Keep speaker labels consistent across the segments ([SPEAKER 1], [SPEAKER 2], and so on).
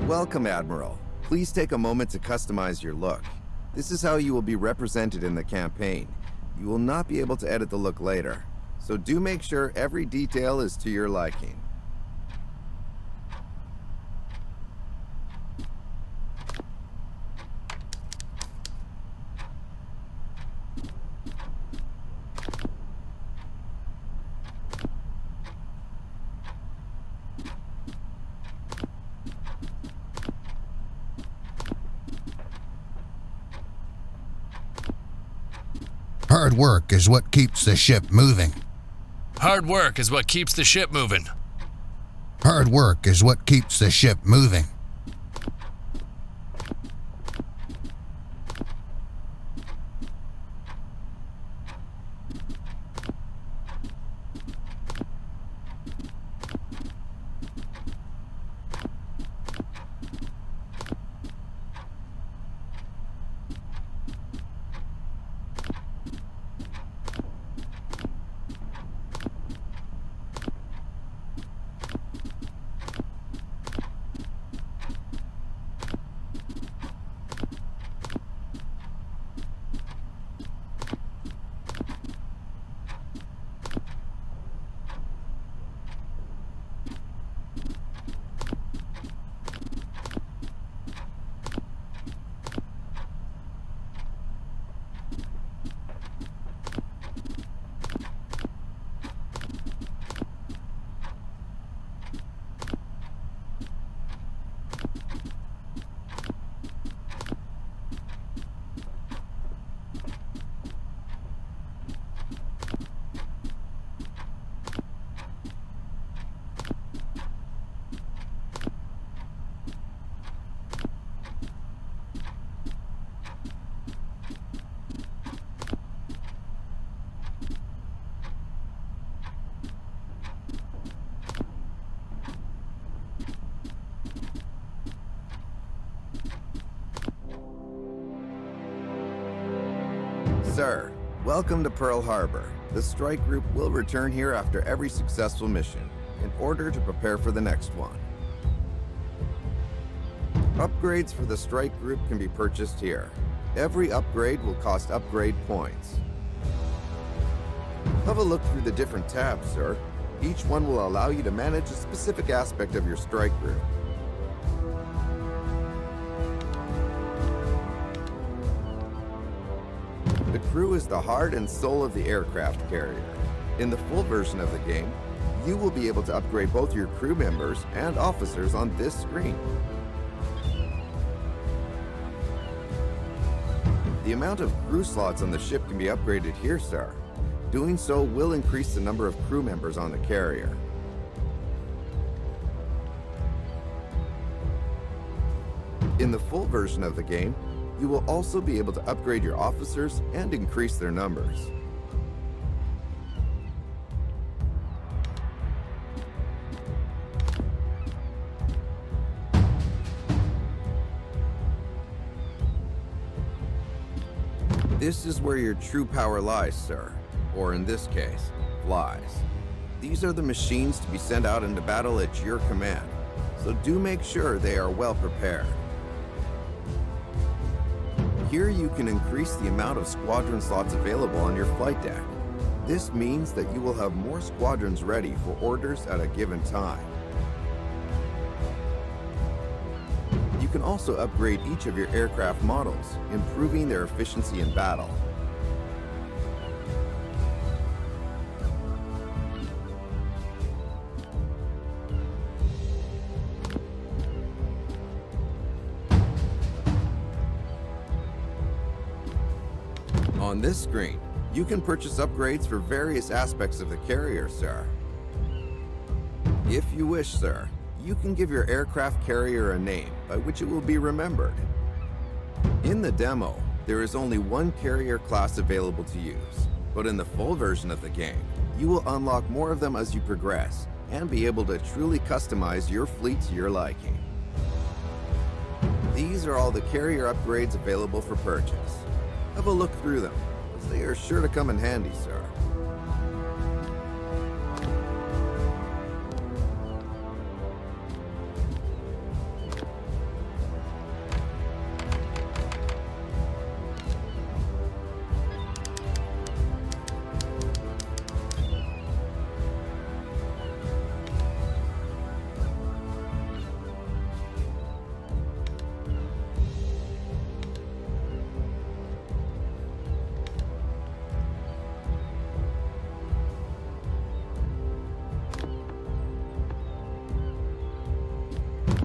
[SPEAKER 1] Welcome, Admiral. Please take a moment to customize your look. This is how you will be represented in the campaign. You will not be able to edit the look later, so do make sure every detail is to your liking.
[SPEAKER 2] Hard work is what keeps the ship moving.
[SPEAKER 3] Hard work is what keeps the ship moving.
[SPEAKER 2] Hard work is what keeps the ship moving.
[SPEAKER 1] Sir, welcome to Pearl Harbor. The strike group will return here after every successful mission, in order to prepare for the next one. Upgrades for the strike group can be purchased here. Every upgrade will cost upgrade points. Have a look through the different tabs, sir. Each one will allow you to manage a specific aspect of your strike group. The crew is the heart and soul of the aircraft carrier. In the full version of the game, you will be able to upgrade both your crew members and officers on this screen. The amount of crew slots on the ship can be upgraded here, sir. Doing so will increase the number of crew members on the carrier. In the full version of the game, you will also be able to upgrade your officers and increase their numbers. This is where your true power lies, sir, or in this case, lies. These are the machines to be sent out into battle at your command, so do make sure they are well prepared. Here you can increase the amount of squadron slots available on your flight deck. This means that you will have more squadrons ready for orders at a given time. You can also upgrade each of your aircraft models, improving their efficiency in battle. On this screen, you can purchase upgrades for various aspects of the carrier, sir. If you wish, sir, you can give your aircraft carrier a name by which it will be remembered. In the demo, there is only one carrier class available to use, but in the full version of the game, you will unlock more of them as you progress and be able to truly customize your fleet to your liking. These are all the carrier upgrades available for purchase. Have a look through them, as they are sure to come in handy, sir.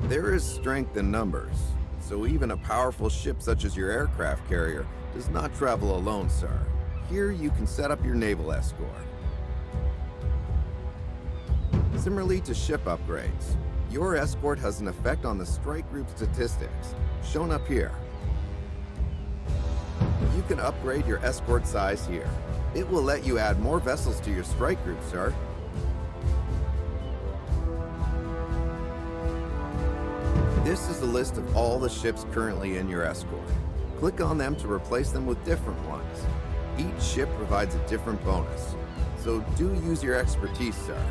[SPEAKER 1] There is strength in numbers, so even a powerful ship such as your aircraft carrier does not travel alone, sir. Here you can set up your naval escort. Similarly to ship upgrades, your escort has an effect on the strike group statistics, shown up here. You can upgrade your escort size here. It will let you add more vessels to your strike group, sir. This is the list of all the ships currently in your escort. Click on them to replace them with different ones. Each ship provides a different bonus, so do use your expertise, sir.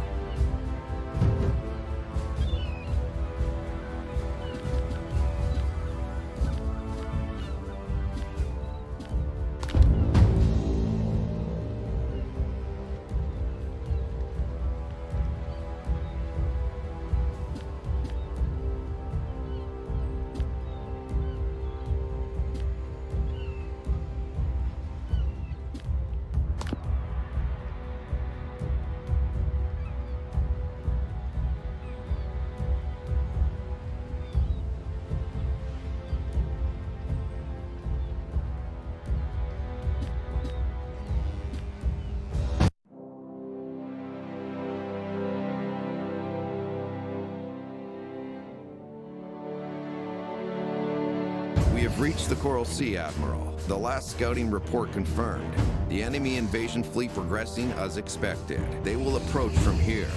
[SPEAKER 1] We have reached the Coral Sea, Admiral. The last scouting report confirmed. The enemy invasion fleet progressing as expected. They will approach from here,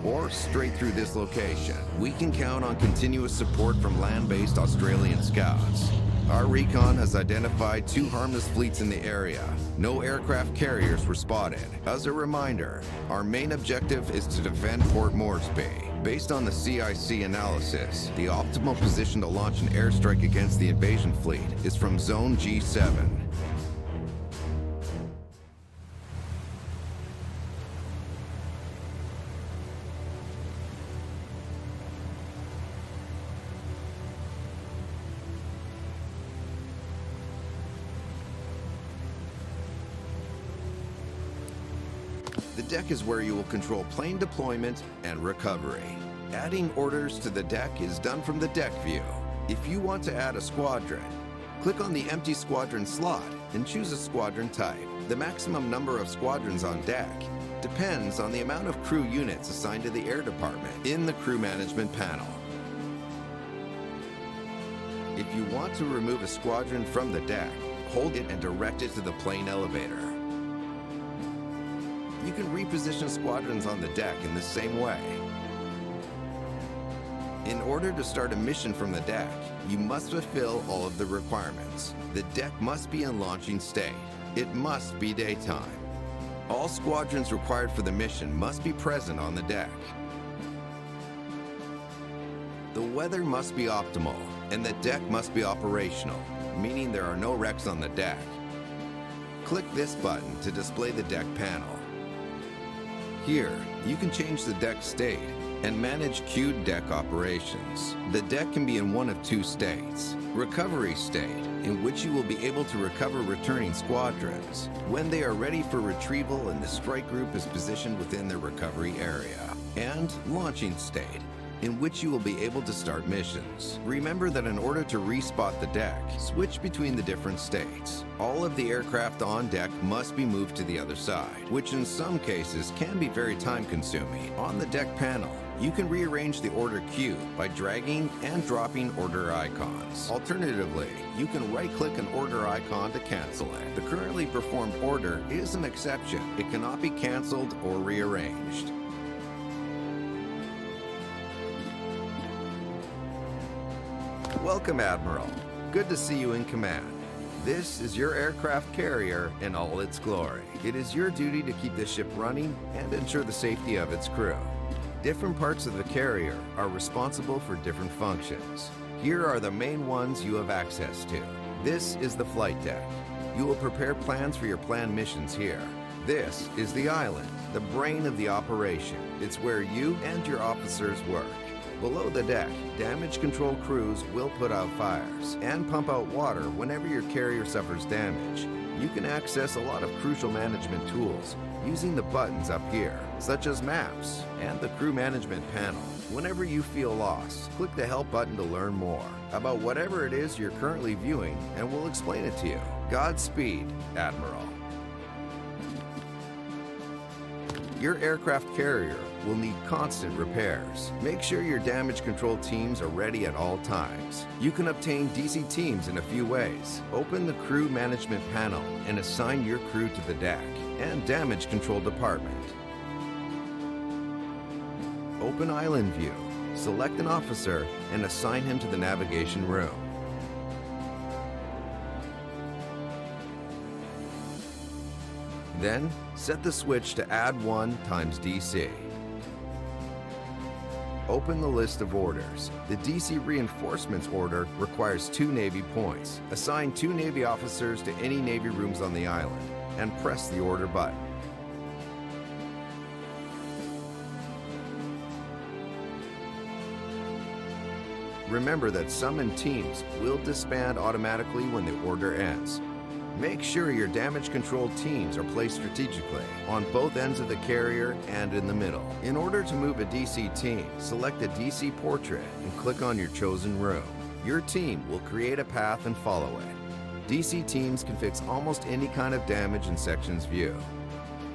[SPEAKER 1] or straight through this location. We can count on continuous support from land-based Australian scouts. Our recon has identified 2 harmless fleets in the area. No aircraft carriers were spotted. As a reminder, our main objective is to defend Port Moresby. Based on the CIC analysis, the optimal position to launch an airstrike against the invasion fleet is from Zone G7. The deck is where you will control plane deployment and recovery. Adding orders to the deck is done from the deck view. If you want to add a squadron, click on the empty squadron slot and choose a squadron type. The maximum number of squadrons on deck depends on the amount of crew units assigned to the air department in the crew management panel. If you want to remove a squadron from the deck, hold it and direct it to the plane elevator. You can reposition squadrons on the deck in the same way. In order to start a mission from the deck, you must fulfill all of the requirements. The deck must be in launching state. It must be daytime. All squadrons required for the mission must be present on the deck. The weather must be optimal, and the deck must be operational, meaning there are no wrecks on the deck. Click this button to display the deck panel. Here, you can change the deck state and manage queued deck operations. The deck can be in one of 2 states. Recovery state, in which you will be able to recover returning squadrons when they are ready for retrieval and the strike group is positioned within their recovery area. And launching state, in which you will be able to start missions. Remember that in order to respot the deck, switch between the different states. All of the aircraft on deck must be moved to the other side, which in some cases can be very time-consuming. On the deck panel, you can rearrange the order queue by dragging and dropping order icons. Alternatively, you can right-click an order icon to cancel it. The currently performed order is an exception. It cannot be canceled or rearranged. Welcome, Admiral. Good to see you in command. This is your aircraft carrier in all its glory. It is your duty to keep the ship running and ensure the safety of its crew. Different parts of the carrier are responsible for different functions. Here are the main ones you have access to. This is the flight deck. You will prepare plans for your planned missions here. This is the island, the brain of the operation. It's where you and your officers work. Below the deck, damage control crews will put out fires and pump out water whenever your carrier suffers damage. You can access a lot of crucial management tools using the buttons up here, such as maps and the crew management panel. Whenever you feel lost, click the Help button to learn more about whatever it is you're currently viewing, and we'll explain it to you. Godspeed, Admiral. Your aircraft carrier will need constant repairs. Make sure your damage control teams are ready at all times. You can obtain DC teams in a few ways. Open the crew management panel and assign your crew to the deck and damage control department. Open island view. Select an officer and assign him to the navigation room. Then, set the switch to add 1 times DC. Open the list of orders. The DC reinforcements order requires 2 Navy points. Assign 2 Navy officers to any Navy rooms on the island, and press the order button. Remember that summoned teams will disband automatically when the order ends. Make sure your damage control teams are placed strategically on both ends of the carrier and in the middle. In order to move a DC team, select a DC portrait and click on your chosen room. Your team will create a path and follow it. DC teams can fix almost any kind of damage in Sections View.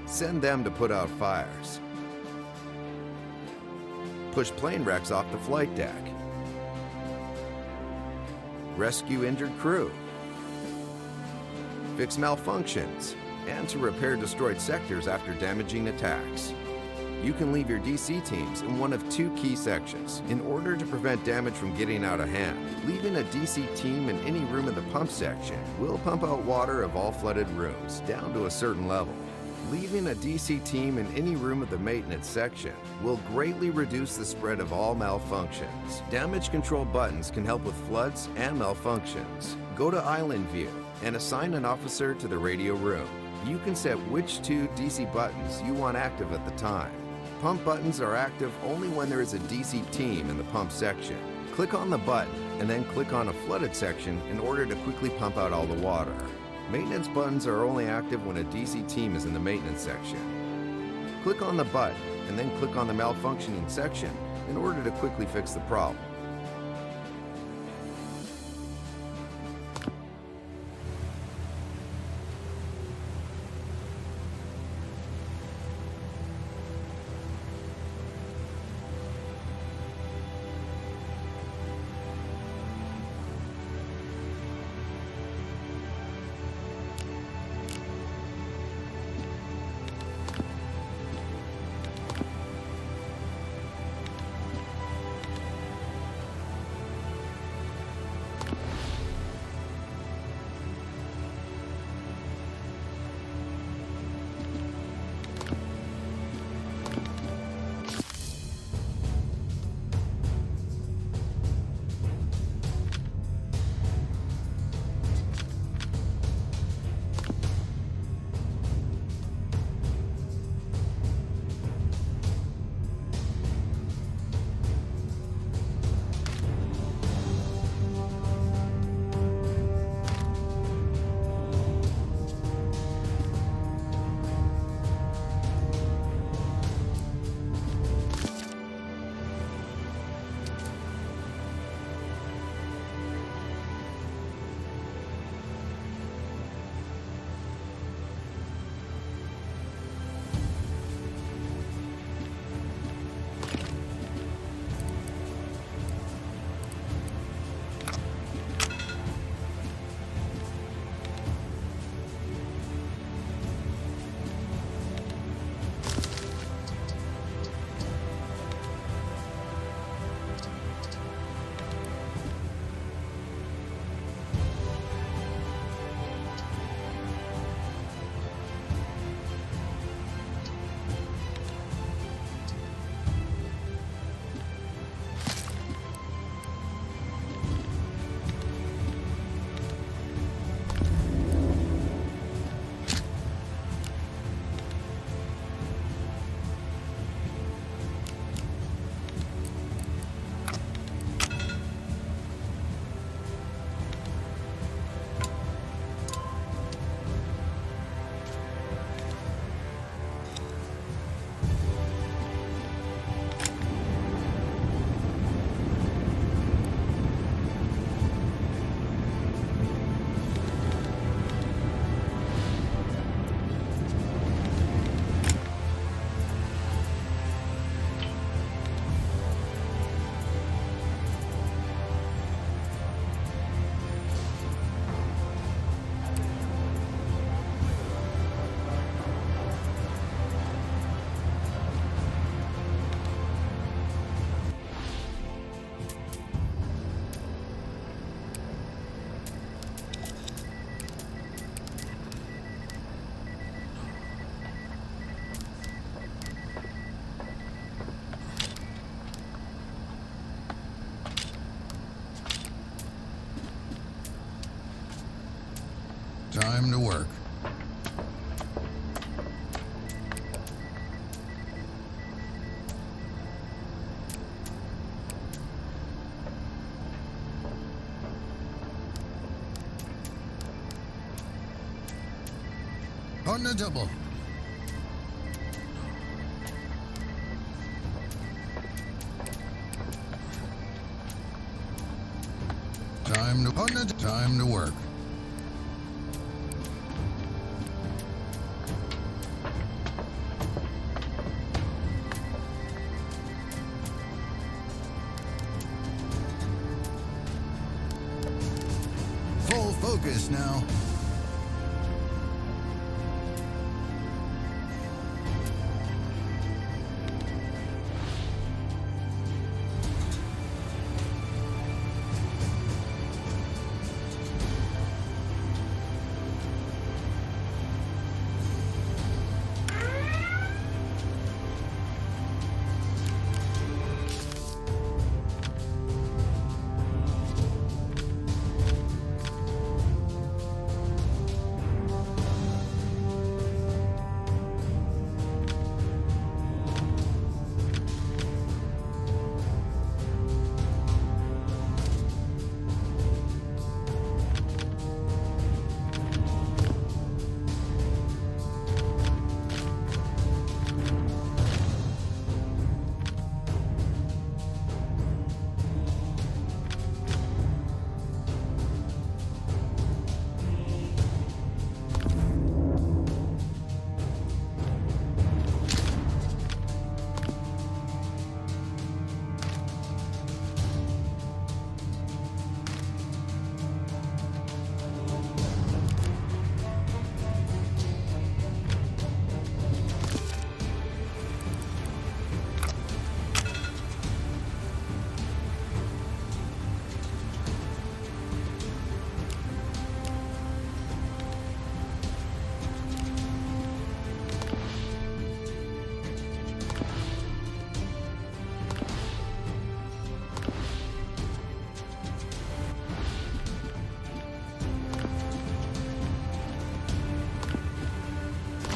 [SPEAKER 1] Send them to put out fires. Push plane wrecks off the flight deck. Rescue injured crew. Fix malfunctions, and to repair destroyed sectors after damaging attacks. You can leave your DC teams in one of 2 key sections in order to prevent damage from getting out of hand. Leaving a DC team in any room in the pump section will pump out water of all flooded rooms down to a certain level. Leaving a DC team in any room of the maintenance section will greatly reduce the spread of all malfunctions. Damage control buttons can help with floods and malfunctions. Go to Island View and assign an officer to the radio room. You can set which 2 DC buttons you want active at the time. Pump buttons are active only when there is a DC team in the pump section. Click on the button and then click on a flooded section in order to quickly pump out all the water. Maintenance buttons are only active when a DC team is in the maintenance section. Click on the button and then click on the malfunctioning section in order to quickly fix the problem.
[SPEAKER 2] Time to work. On the double. Time to work. Full focus now.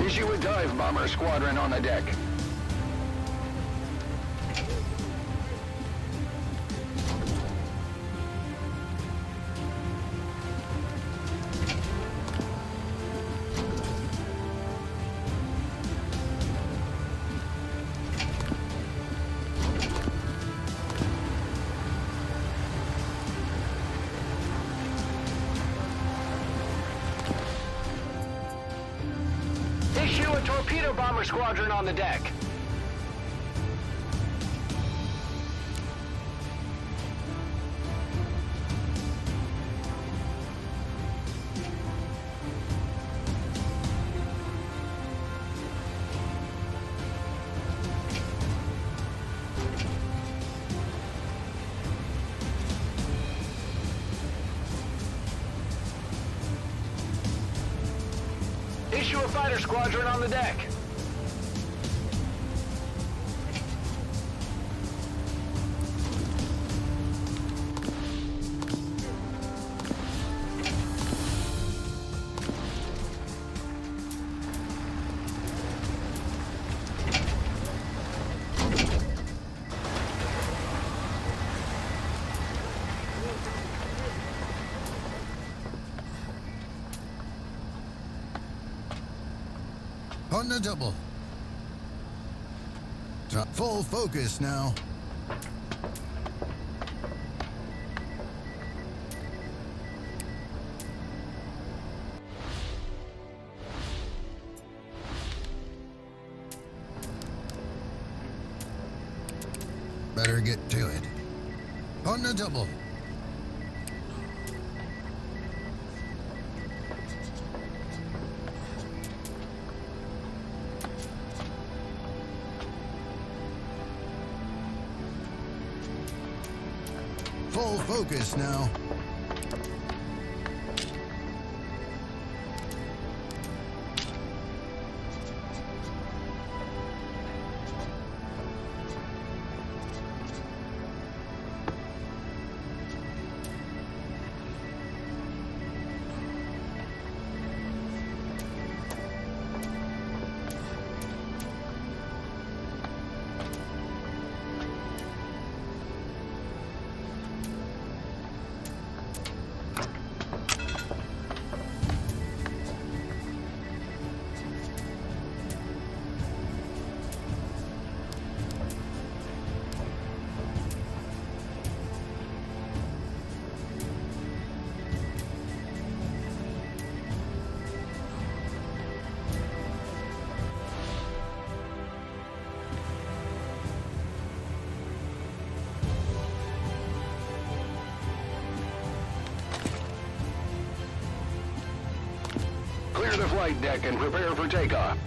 [SPEAKER 4] Issue a dive bomber squadron on the deck. Issue a torpedo bomber squadron on the deck. Issue a fighter squadron on the deck.
[SPEAKER 2] On the double. Full focus now. Better get to it. On the double. Full focus now.
[SPEAKER 4] the flight deck and prepare for takeoff.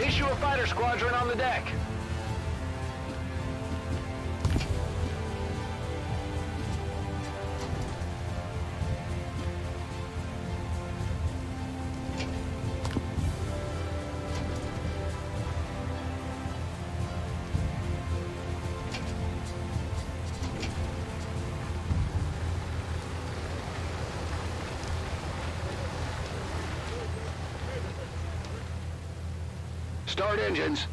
[SPEAKER 4] Issue a fighter squadron on the deck. Start engines.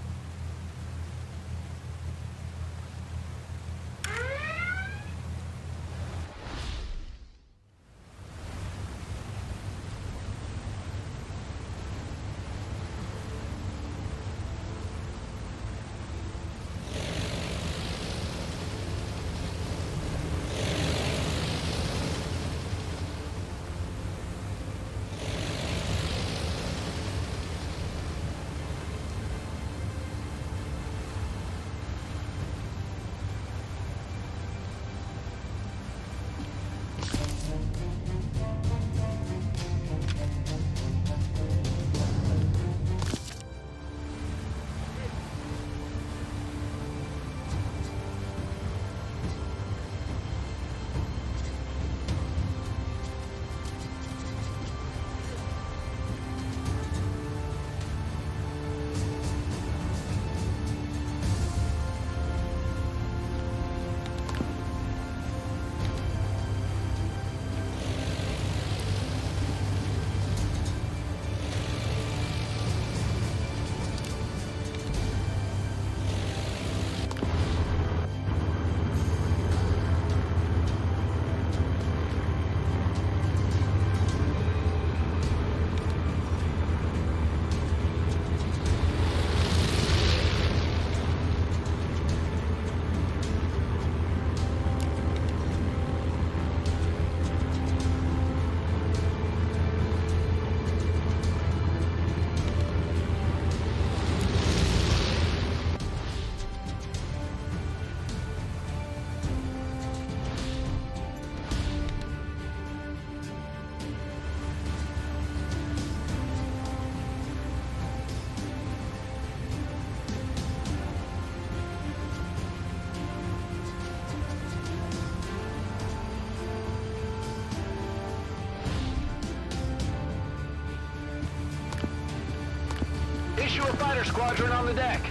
[SPEAKER 4] Issue a fighter squadron on the deck.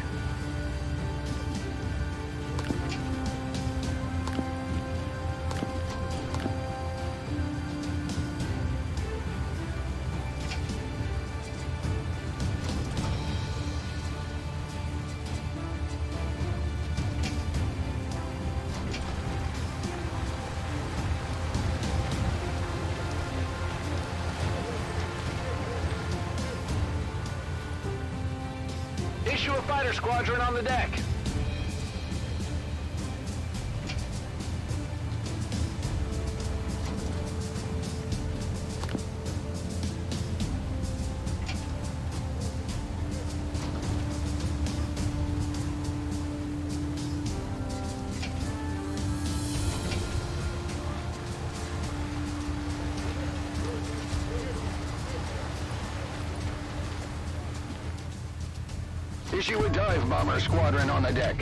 [SPEAKER 4] Issue a fighter squadron on the deck. Issue a dive bomber squadron on the deck.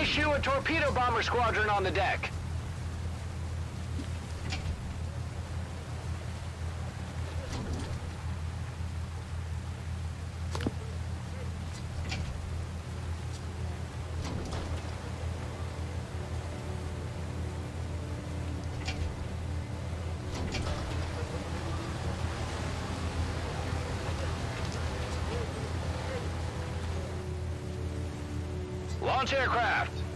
[SPEAKER 4] Issue a torpedo bomber squadron on the deck. Launch aircraft.